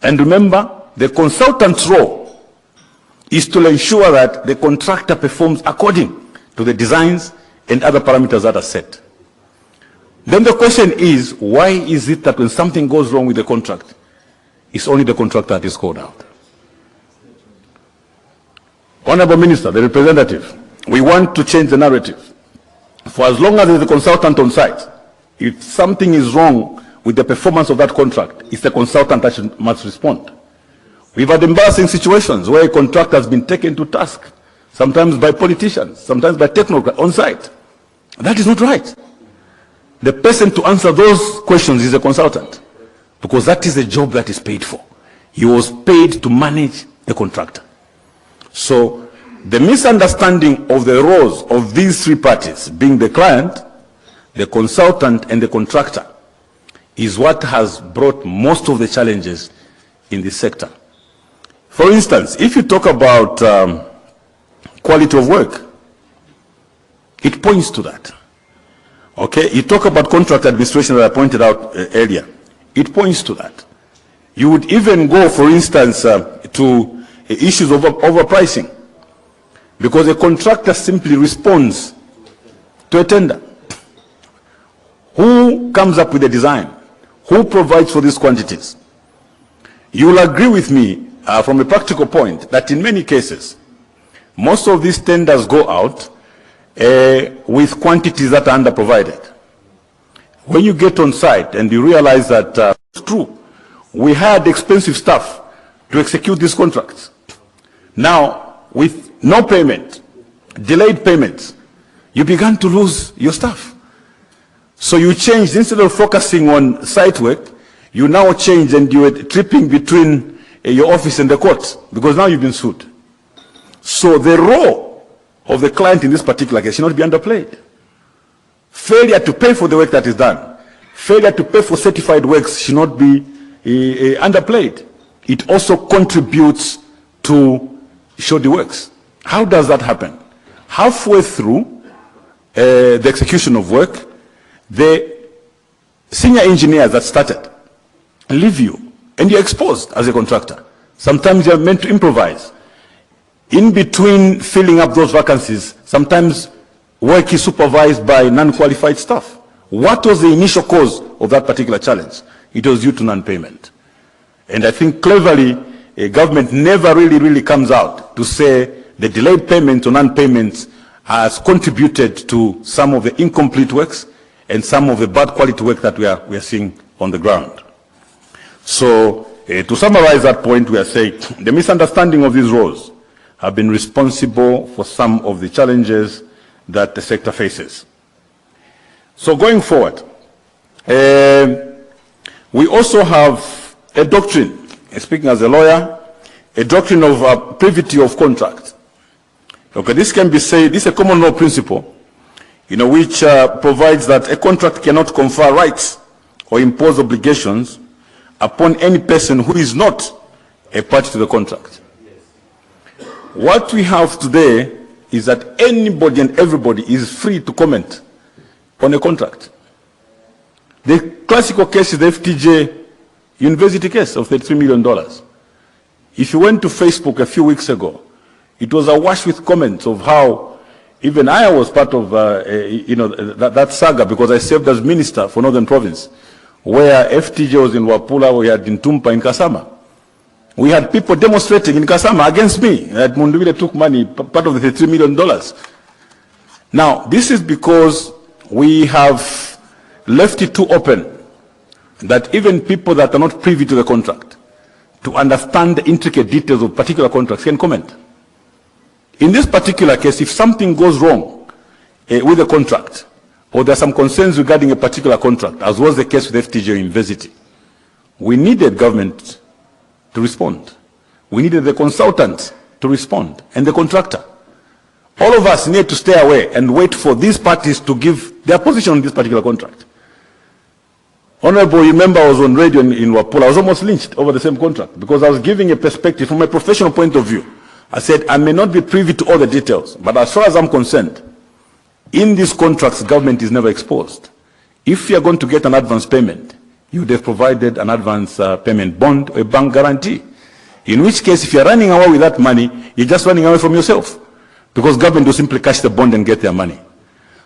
And remember, the consultant's role is to ensure that the contractor performs according to the designs and other parameters that are set. Then the question is, why is it that when something goes wrong with the contract, it's only the contractor that is called out? Honorable Minister, the representative, we want to change the narrative. For as long as there's a consultant on site, if something is wrong with the performance of that contract, it's the consultant that must respond. We've had embarrassing situations where a contractor has been taken to task, sometimes by politicians, sometimes by technocrats on site. That is not right. The person to answer those questions is a consultant, because that is a job that is paid for. He was paid to manage the contractor. So the misunderstanding of the roles of these three parties, being the client, the consultant, and the contractor, is what has brought most of the challenges in this sector. For instance, if you talk about quality of work, it points to that. Okay, you talk about contract administration that I pointed out earlier. It points to that. You would even go, for instance, to issues of overpricing, because a contractor simply responds to a tender. Who comes up with the design? Who provides for these quantities? You will agree with me from a practical point that in many cases, most of these tenders go out with quantities that are underprovided. When you get on site and you realize that it's true, we had expensive staff to execute these contracts. Now, with no payment, delayed payments, you began to lose your staff. So you changed, instead of focusing on site work, you now change and you are tripping between your office and the court, because now you've been sued. So the role of the client in this particular case should not be underplayed. Failure to pay for the work that is done, failure to pay for certified works should not be underplayed. It also contributes to shoddy works. How does that happen? Halfway through the execution of work, the senior engineers that started leave you, and you're exposed as a contractor. Sometimes you're meant to improvise. In between filling up those vacancies, sometimes work is supervised by non-qualified staff. What was the initial cause of that particular challenge? It was due to non-payment. And I think cleverly, a government never really comes out to say the delayed payments or non-payments has contributed to some of the incomplete works and some of the bad quality work that we are seeing on the ground. So to summarize that point, we are saying the misunderstanding of these roles have been responsible for some of the challenges that the sector faces. So going forward, we also have a doctrine, speaking as a lawyer, a doctrine of privity of contract. Okay, this can be said, this is a common law principle, which provides that a contract cannot confer rights or impose obligations upon any person who is not a party to the contract. What we have today is that anybody and everybody is free to comment on a contract. The classical case is the FTJ University case of $33 million. If you went to Facebook a few weeks ago, it was awash with comments of how even I was part of that saga, because I served as minister for Northern Province, where FTJ was in Wapula, we had Ntumpa in Kasama. We had people demonstrating in Kasama against me, that Mundubile took money, part of the $33 million. Now, this is because we have left it too open that even people that are not privy to the contract, to understand the intricate details of particular contracts, can comment. In this particular case, if something goes wrong with the contract, or there are some concerns regarding a particular contract, as was the case with FTJ University, we needed government to respond. We needed the consultant to respond, and the contractor. All of us need to stay away and wait for these parties to give their position on this particular contract. Honorable, you remember I was on radio in Wapula. I was almost lynched over the same contract because I was giving a perspective from a professional point of view. I said, I may not be privy to all the details, but as far as I'm concerned, in these contracts, government is never exposed. If you are going to get an advance payment, you would have provided an advance payment bond or a bank guarantee. In which case, if you're running away with that money, you're just running away from yourself, because government will simply cash the bond and get their money.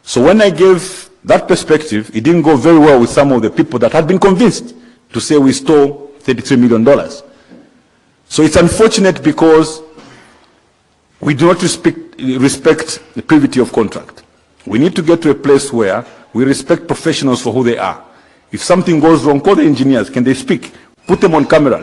So when I gave that perspective, it didn't go very well with some of the people that had been convinced to say we stole $33 million. So it's unfortunate because we do not respect the privity of contract. We need to get to a place where we respect professionals for who they are. If something goes wrong, call the engineers. Can they speak? Put them on camera.